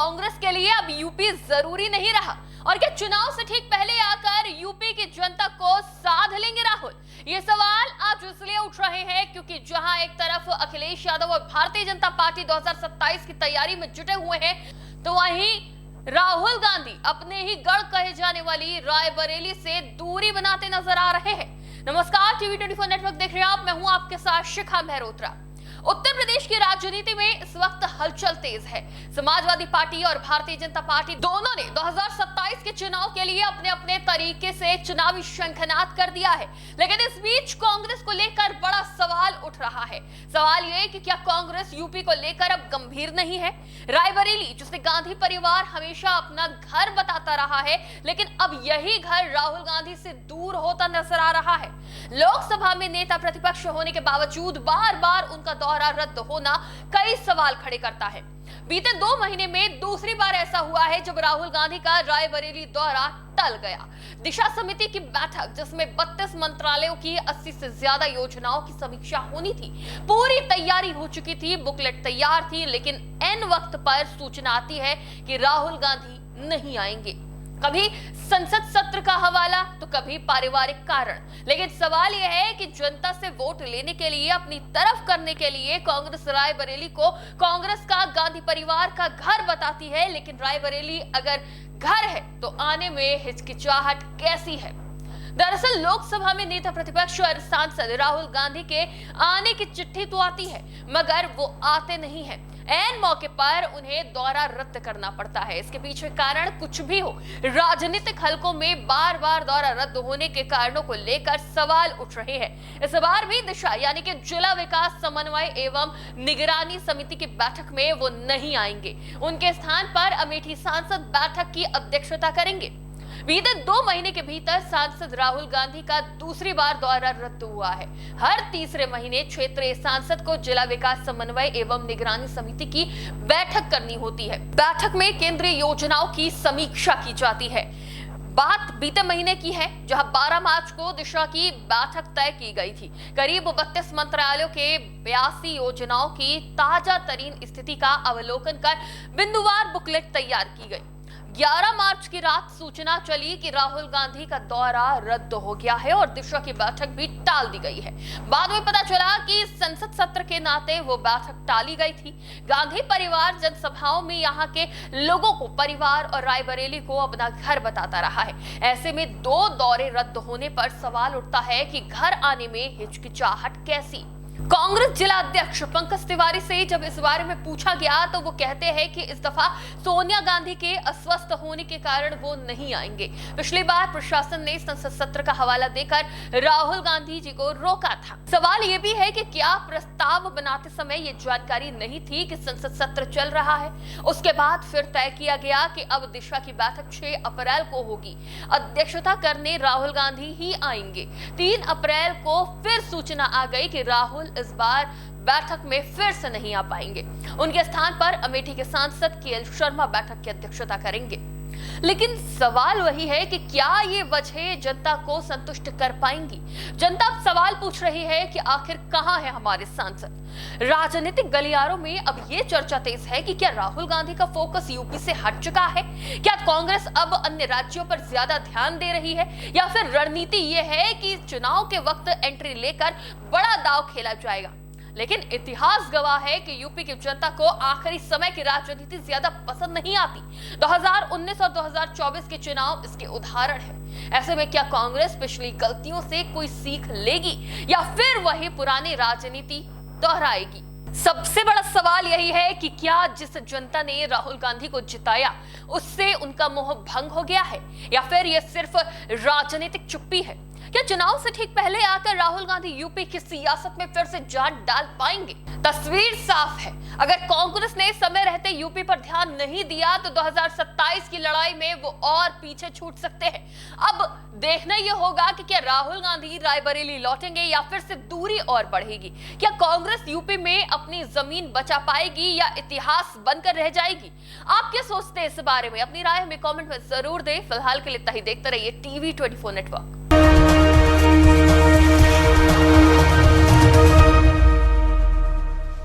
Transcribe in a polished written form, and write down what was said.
कांग्रेस के लिए अब यूपी जरूरी नहीं रहा? और क्या चुनाव से ठीक पहले आकर यूपी की जनता को साध लेंगे राहुल? ये सवाल आज इसलिए उठ रहे हैं क्योंकि जहां एक तरफ अखिलेश यादव और भारतीय जनता पार्टी 2027 की तैयारी में जुटे हुए हैं, तो वहीं राहुल गांधी अपने ही गढ़ कहे जाने वाली रायबरेली से दूरी बनाते नजर आ रहे हैं। नमस्कार, टीवी 24 नेटवर्क देख रहे हैं आप। मैं हूं आपके साथ शिखा मेहरोत्रा। उत्तर प्रदेश की राजनीति में इस वक्त हलचल तेज है। समाजवादी पार्टी और भारतीय जनता पार्टी दोनों ने 2027 के चुनाव के लिए अपने अपने तरीके से चुनावी शंखनाद कर दिया है, लेकिन इस बीच कांग्रेस को लेकर बड़ा सवाल उठ रहा है। सवाल यह कि क्या कांग्रेस यूपी को लेकर अब गंभीर नहीं है? रायबरेली, जिसे गांधी परिवार हमेशा अपना घर बताता रहा है, लेकिन अब यही घर राहुल गांधी से दूर होता नजर आ रहा है। लोकसभा में नेता प्रतिपक्ष होने के बावजूद बार बार उनका दौरा रद्द होना कई सवाल खड़े करता है। बीते 2 महीने में दूसरी बार ऐसा हुआ है जब राहुल गांधी का रायबरेली दौरा टल गया। दिशा समिति की बैठक, जिसमें 32 मंत्रालयों की 80 से ज्यादा योजनाओं की समीक्षा होनी थी, पूरी तैयारी हो चुकी थी, बुकलेट तैयार थी, लेकिन ऐन वक्त पर सूचना आती है कि राहुल गांधी नहीं आएंगे। कभी संसद सत्र का हवाला तो कभी पारिवारिक कारण। लेकिन सवाल यह है कि जनता से वोट लेने के लिए, अपनी तरफ करने के लिए कांग्रेस रायबरेली को कांग्रेस का गांधी परिवार का घर बताती है, लेकिन रायबरेली अगर घर है तो आने में हिचकिचाहट कैसी है? दरअसल लोकसभा में नेता प्रतिपक्ष और सांसद राहुल गांधी के आने की चिट्ठी तो आती है, मगर वो आते नहीं हैं। ऐन मौके पर उन्हें दौरा रद्द करना पड़ता है। इसके पीछे कारण कुछ भी हो, राजनीतिक हलकों में बार बार दौरा रद्द होने के कारणों को लेकर सवाल उठ रहे हैं। इस बार भी दिशा यानी कि जिला विकास समन्वय एवं निगरानी समिति की बैठक में वो नहीं आएंगे। उनके स्थान पर अमेठी सांसद बैठक की अध्यक्षता करेंगे। बीते 2 महीने के भीतर सांसद राहुल गांधी का दूसरी बार दौरा रद्द हुआ है। हर तीसरे महीने क्षेत्रीय सांसद को जिला विकास समन्वय एवं निगरानी समिति की बैठक करनी होती है। बैठक में केंद्रीय योजनाओं की समीक्षा की जाती है। बात बीते महीने की है, जहां 12 मार्च को दिशा की बैठक तय की गई थी। करीब 32 मंत्रालयों के 82 योजनाओं की ताजा तरीन स्थिति का अवलोकन कर बिंदुवार बुकलेट तैयार की गई। 11 मार्च की रात सूचना चली कि राहुल गांधी का दौरा रद्द हो गया है और दिशा की बैठक भी टाल दी गई है। बाद में पता चला कि संसद सत्र के नाते वो बैठक टाली गई थी। गांधी परिवार जनसभाओं में यहाँ के लोगों को, परिवार और रायबरेली को अपना घर बताता रहा है। ऐसे में 2 दौरे रद्द होने पर सवाल उठता है कि घर आने में हिचकिचाहट कैसी? कांग्रेस जिला अध्यक्ष पंकज तिवारी से जब इस बारे में पूछा गया तो वो कहते हैं कि इस दफा सोनिया गांधी के अस्वस्थ होने के कारण वो नहीं आएंगे। पिछली बार प्रशासन ने संसद सत्र का हवाला देकर राहुल गांधी जी को रोका था। सवाल ये भी है कि क्या प्रस्ताव बनाते समय ये जानकारी नहीं थी कि संसद सत्र चल रहा है? उसके बाद फिर तय किया गया कि अब दिशा की बैठक 6 अप्रैल को होगी। अध्यक्षता करने राहुल गांधी ही आएंगे। 3 अप्रैल को फिर सूचना आ गई कि राहुल इस बार बैठक में फिर से नहीं आ पाएंगे। उनके स्थान पर अमेठी के सांसद केएल शर्मा बैठक की अध्यक्षता करेंगे। लेकिन सवाल वही है कि क्या ये वजह जनता को संतुष्ट कर पाएंगी? जनता अब सवाल पूछ रही है कि आखिर कहां है हमारे सांसद? राजनीतिक गलियारों में अब ये चर्चा तेज है कि क्या राहुल गांधी का फोकस यूपी से हट चुका है? क्या कांग्रेस अब अन्य राज्यों पर ज्यादा ध्यान दे रही है, या फिर रणनीति ये है कि चुनाव के वक्त एंट्री लेकर बड़ा दांव खेला जाएगा? लेकिन इतिहास गवाह है कि यूपी की जनता को आखिरी समय की राजनीति ज्यादा पसंद नहीं आती। 2019 और 2024 के चुनाव इसके उदाहरण है। ऐसे में क्या कांग्रेस पिछली गलतियों से कोई सीख लेगी या फिर वही पुरानी राजनीति दोहराएगी? सबसे बड़ा सवाल यही है कि क्या जिस जनता ने राहुल गांधी को जिताया उससे उनका मोह भंग हो गया है, या फिर यह सिर्फ राजनीतिक चुप्पी है? क्या चुनाव से ठीक पहले आकर राहुल गांधी यूपी की सियासत में फिर से जान डाल पाएंगे? तस्वीर साफ है। अगर कांग्रेस ने समय रहते यूपी पर ध्यान नहीं दिया तो 2027 की लड़ाई में वो और पीछे छूट सकते हैं। अब देखना यह होगा कि क्या राहुल गांधी रायबरेली लौटेंगे या फिर से दूरी और बढ़ेगी। क्या कांग्रेस यूपी में अपनी जमीन बचा पाएगी या इतिहास बनकर रह जाएगी? आप क्या सोचते हैं इस बारे में? अपनी राय हमें कमेंट में जरूर दें। फिलहाल के लिए इतना ही। देखते रहिए टीवी 24 नेटवर्क।